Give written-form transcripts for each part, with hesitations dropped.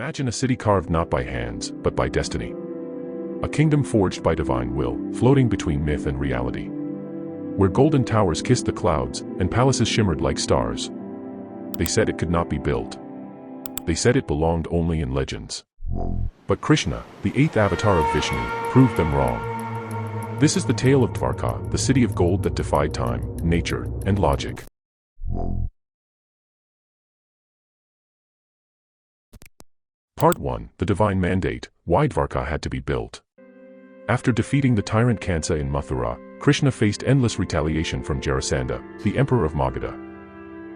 Imagine a city carved not by hands, but by destiny. A kingdom forged by divine will, floating between myth and reality. Where golden towers kissed the clouds, and palaces shimmered like stars. They said it could not be built. They said it belonged only in legends. But Krishna, the eighth avatar of Vishnu, proved them wrong. This is the tale of Dwarka, the city of gold that defied time, nature, and logic. Part 1, The Divine Mandate, Why Dwarka Had to be Built. After defeating the tyrant Kansa in Mathura, Krishna faced endless retaliation from Jarasandha, the emperor of Magadha.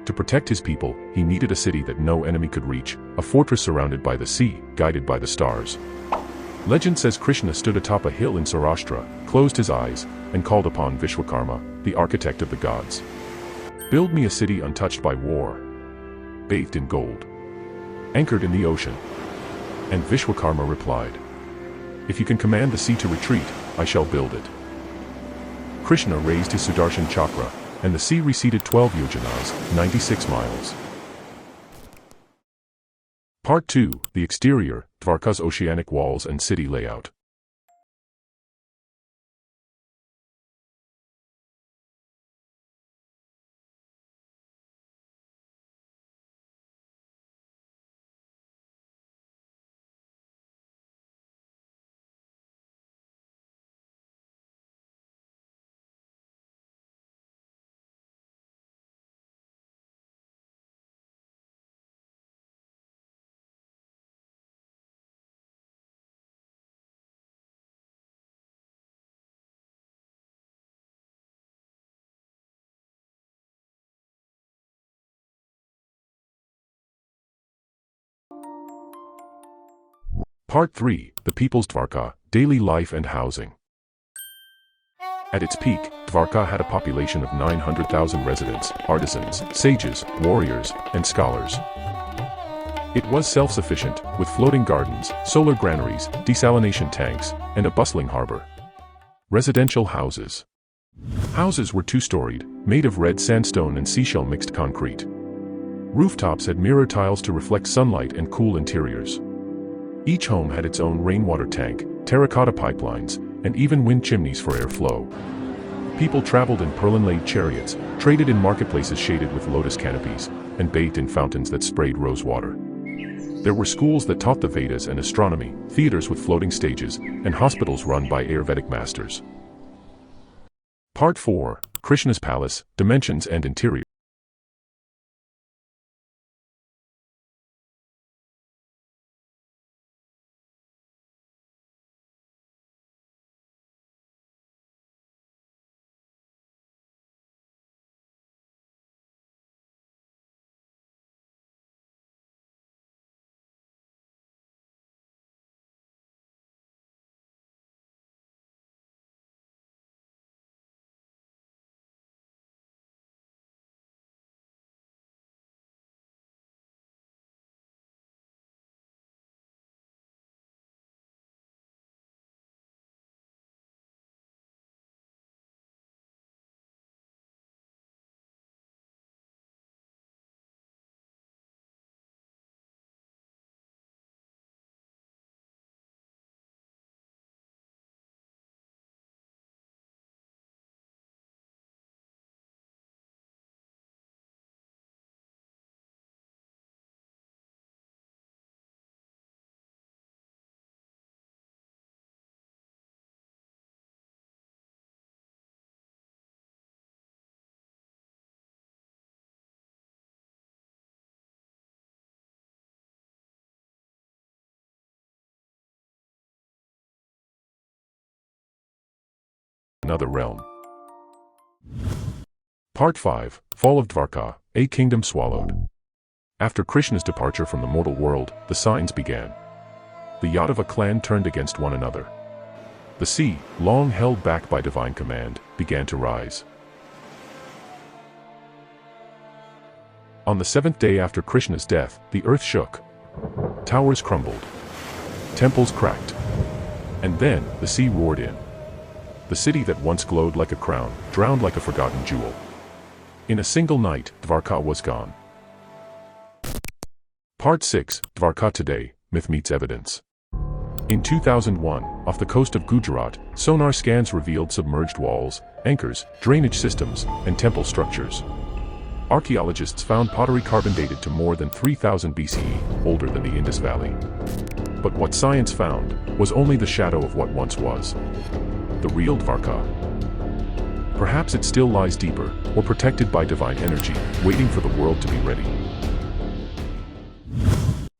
To protect his people, he needed a city that no enemy could reach, a fortress surrounded by the sea, guided by the stars. Legend says Krishna stood atop a hill in Saurashtra, closed his eyes, and called upon Vishwakarma, the architect of the gods. Build me a city untouched by war, bathed in gold, anchored in the ocean. And Vishwakarma replied, "If you can command the sea to retreat, I shall build it." Krishna raised his Sudarshan chakra, and the sea receded 12 yojanas, 96 miles. Part 2, The Exterior, Dwarka's oceanic walls and city layout. Part 3, The People's Dwarka, Daily Life and Housing. At its peak, Dwarka had a population of 900,000 residents, artisans, sages, warriors, and scholars. It was self-sufficient, with floating gardens, solar granaries, desalination tanks, and a bustling harbor. Residential houses. Houses were two-storied, made of red sandstone and seashell mixed concrete. Rooftops had mirror tiles to reflect sunlight and cool interiors. Each home had its own rainwater tank, terracotta pipelines, and even wind chimneys for airflow. People traveled in pearl-inlaid chariots, traded in marketplaces shaded with lotus canopies, and bathed in fountains that sprayed rose water. There were schools that taught the Vedas and astronomy, theaters with floating stages, and hospitals run by Ayurvedic masters. Part 4, Krishna's Palace, Dimensions and Interior. Another realm. Part 5, Fall of Dwarka, A Kingdom Swallowed. After Krishna's departure from the mortal world, the signs began. The Yadava clan turned against one another. The sea, long held back by divine command, began to rise. On the 7th day after Krishna's death, the earth shook. Towers crumbled. Temples cracked. And then, the sea roared in. The city that once glowed like a crown, drowned like a forgotten jewel. In a single night, Dwarka was gone. Part 6, Dwarka Today, myth meets evidence. In 2001, off the coast of Gujarat, sonar scans revealed submerged walls, anchors, drainage systems, and temple structures. Archaeologists found pottery carbon dated to more than 3000 BCE, older than the Indus Valley. But what science found was only the shadow of what once was. The real Dwarka. Perhaps it still lies deeper, or protected by divine energy, waiting for the world to be ready.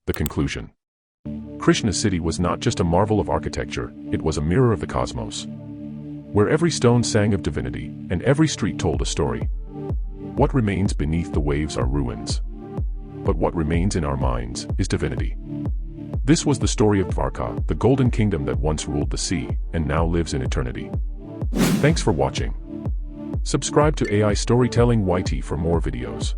The conclusion. Krishna city was not just a marvel of architecture, it was a mirror of the cosmos. Where every stone sang of divinity, and every street told a story. What remains beneath the waves are ruins. But what remains in our minds is divinity. This was the story of Dwarka, the golden kingdom that once ruled the sea, and now lives in eternity. Thanks for watching. Subscribe to AI Storytelling YT for more videos.